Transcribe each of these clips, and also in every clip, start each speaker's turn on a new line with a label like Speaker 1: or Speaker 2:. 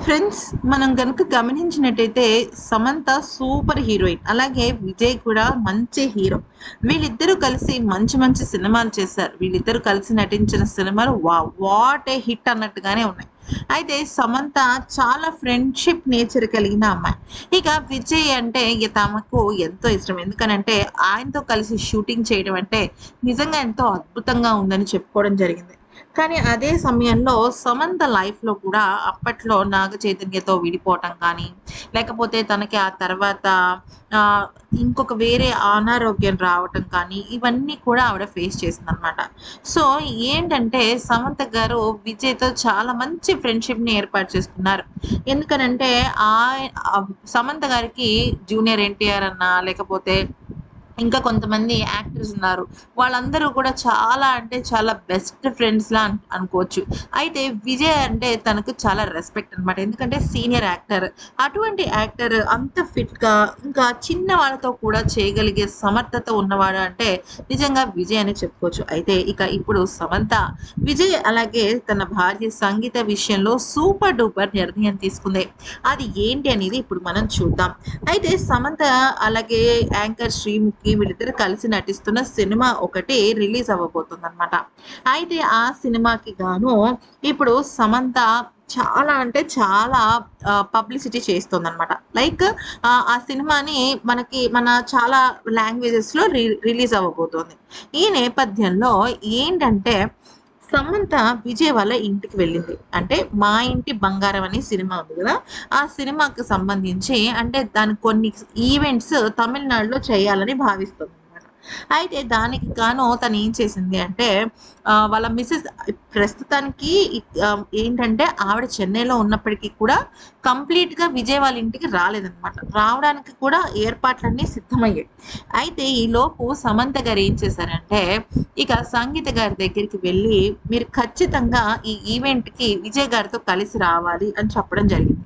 Speaker 1: Friends, మనం గనుక గమనించినట్టయితే సమంత సూపర్ హీరోయిన్. అలాగే విజయ్ కూడా మంచి హీరో. వీళ్ళిద్దరూ కలిసి మంచి మంచి సినిమాలు చేశారు. వీళ్ళిద్దరూ కలిసి నటించిన సినిమాలు వావ్! వాట్ ఏ హిట్ అన్నట్టుగానే ఉన్నాయి. అయితే సమంత చాలా ఫ్రెండ్‌షిప్ నేచర్ కలిగిన అమ్మాయి. ఇక విజయ్ అంటే ఇగ తమకు ఎంతో ఇష్టం. ఎందుకనంటే ఆయనతో కలిసి షూటింగ్ చేయడం అంటే నిజంగా ఎంతో అద్భుతంగా ఉందని చెప్పుకోవడం జరిగింది. కానీ అదే సమయంలో సమంత లైఫ్‌లో కూడా అప్పట్లో నాగ చైతన్యతో విడిపోవటం కానీ, లేకపోతే తనకి ఆ తర్వాత ఆహ్, ఇంకొక వేరే అనారోగ్యం రావటం కానీ, ఇవన్నీ కూడా ఆవిడ ఫేస్ చేసిందనమాట. సో, ఏంటంటే సమంత గారు విజయ్‌తో చాలా మంచి ఫ్రెండ్‌షిప్‌ని ఏర్పాటు చేసుకున్నారు. ఎందుకనంటే సమంత గారికి జూనియర్ ఎన్టీఆర్ అన్నా, లేకపోతే ఇంకా కొంతమంది యాక్టర్స్ ఉన్నారు. వాళ్ళందరూ కూడా చాలా అంటే చాలా బెస్ట్ ఫ్రెండ్స్‌లా అనుకోవచ్చు. అయితే విజయ్ అంటే తనకు చాలా రెస్పెక్ట్ అనమాట. ఎందుకంటే సీనియర్ యాక్టర్. అటువంటి యాక్టర్ అంత ఫిట్‌గా ఇంకా చిన్న వాళ్ళతో కూడా చేయగలిగే సమర్థత ఉన్నవాడు అంటే నిజంగా విజయ్ అనే చెప్పుకోవచ్చు. అయితే ఇక ఇప్పుడు సమంత విజయ్ అలాగే తన భార్య సంగీత విషయంలో సూపర్ డూపర్ నిర్ణయం తీసుకుంది. అది ఏంటి అనేది ఇప్పుడు మనం చూద్దాం. అయితే సమంత అలాగే యాంకర్ శ్రీముఖి వీళ్ళిద్దరు కలిసి నటిస్తున్న సినిమా ఒకటి రిలీజ్ అవ్వబోతుందన్నమాట. అయితే ఆ సినిమాకి గాను ఇప్పుడు సమంత చాలా అంటే చాలా పబ్లిసిటీ చేస్తోందనమాట. లైక్ ఆ సినిమాని మన చాలా లాంగ్వేజెస్‌లో రిలీజ్ అవ్వబోతోంది. ఈ నేపథ్యంలో ఏంటంటే సమంత విజయ్ వాళ్ళ ఇంటికి వెళ్ళింది. అంటే 'మా ఇంటి బంగారం' అనే సినిమా ఉంది గదా! ఆ సినిమాకి సంబంధించి అంటే దానికి కొన్ని ఈవెంట్స్ తమిళనాడులో చేయాలని భావిస్తుందనమాట. అయితే దానికి గాను తనేం చేసింది అంటే వాళ్ళ మిసెస్ ప్రస్తుతానికి ఏంటంటే ఆవిడ చెన్నైలో ఉన్నప్పటికీ కూడా కంప్లీట్‌గా విజయ్ వాళ్ళ ఇంటికి రాలేదనమాట. రావడానికి కూడా ఏర్పాట్లన్నీ సిద్ధమయ్యాయి. అయితే ఈలోపు సమంత గారు ఏం చేశారంటే ఇక సంగీత గారి దగ్గరికి వెళ్ళి మీరు ఖచ్చితంగా ఈ ఈవెంట్‌కి విజయ్ గారితో కలిసి రావాలి అని చెప్పడం జరిగింది.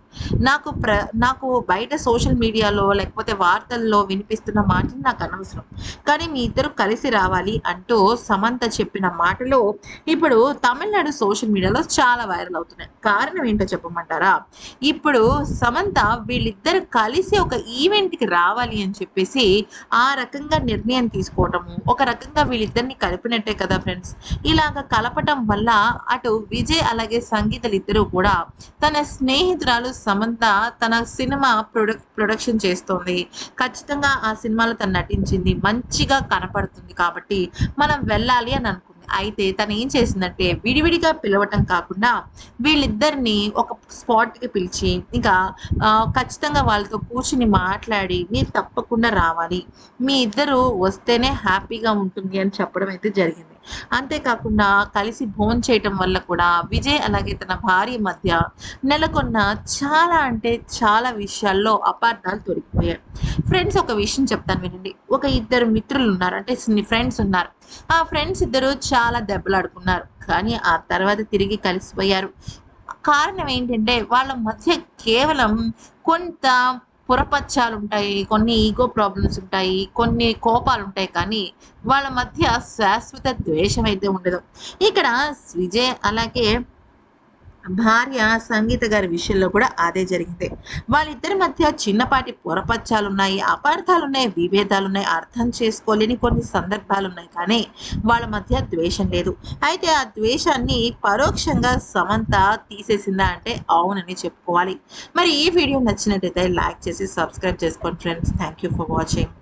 Speaker 1: నాకు బయట సోషల్ మీడియాలో లేకపోతే వార్తల్లో వినిపిస్తున్న మాటలు నాకు అనవసరం. కానీ మీ ఇద్దరు కలిసి రావాలి అంటూ సమంత చెప్పిన మాటలు ఇప్పుడు తమిళనాడు సోషల్ మీడియాలో చాలా వైరల్ అవుతున్నాయి. కారణం ఏంటో చెప్పమంటారా? ఇప్పుడు సమంత వీళ్ళిద్దరు కలిసి ఒక ఈవెంట్‌కి రావాలి అని చెప్పేసి ఆ రకంగా నిర్ణయం తీసుకోవటము, ఒక రకంగా వీళ్ళిద్దరిని కలిపినట్టే కదా ఫ్రెండ్స్. ఇలాగ కలపటం వల్ల అటు విజయ్ అలాగే సంగీతలిద్దరూ కూడా తన స్నేహితురాలు సమంత తన సినిమా ప్రొడక్షన్ చేస్తోంది. ఖచ్చితంగా ఆ సినిమాలో తను నటించింది. మంచిగా కనపడుతుంది కాబట్టి మనం వెళ్ళాలి అని అనుకుంది. అయితే తను ఏం చేసిందంటే విడివిడిగా పిలవటం కాకుండా వీళ్ళిద్దరిని ఒక స్పాట్‌కి పిలిచి ఇంకా ఖచ్చితంగా వాళ్ళతో కూర్చొని మాట్లాడి మీరు తప్పకుండా రావాలి. మీ ఇద్దరు వస్తేనే హ్యాపీగా ఉంటుంది అని చెప్పడం అయితే జరిగింది. అంతేకాకుండా కలిసి భోంచేయటం వల్ల కూడా విజయ్ అలాగే తన భార్య మధ్య నెలకొన్న చాలా అంటే చాలా విషయాల్లో అపార్థాలు తొలగిపోయాయి. ఫ్రెండ్స్, ఒక విషయం చెప్తాను వినండి. ఒక ఇద్దరు మిత్రులున్నారు. అంటే ఫ్రెండ్స్ ఉన్నారు. ఆ ఫ్రెండ్స్ ఇద్దరు చాలా దెబ్బలాడుకున్నారు. కానీ ఆ తర్వాత తిరిగి కలిసిపోయారు. కారణం ఏంటంటే వాళ్ళ మధ్య కేవలం కొంత పొరపచ్చాలుంటాయి. కొన్ని ఈగో ప్రాబ్లమ్స్ ఉంటాయి. కొన్ని కోపాలుంటాయి. కానీ వాళ్ళ మధ్య శాశ్వత ద్వేషం అయితే ఉండదు. ఇక్కడ విజయ్ అలాగే భార్య సంగీత గారి విషయంలో కూడా అదే జరిగింది. వాళ్ళిద్దరి మధ్య చిన్నపాటి పొరపచ్చాలున్నాయి, అపార్థాలున్నాయి, విభేదాలున్నాయి, అర్థం చేసుకోలేని కొన్ని సందర్భాలున్నాయి. కానీ వాళ్ళ మధ్య ద్వేషం లేదు. అయితే ఆ ద్వేషాన్ని పరోక్షంగా సమంత తీసేసిందా అంటే అవునని చెప్పుకోవాలి. మరి ఈ వీడియో నచ్చినట్టయితే లైక్ చేసి సబ్స్క్రైబ్ చేసుకోండి friends. Thank you for watching.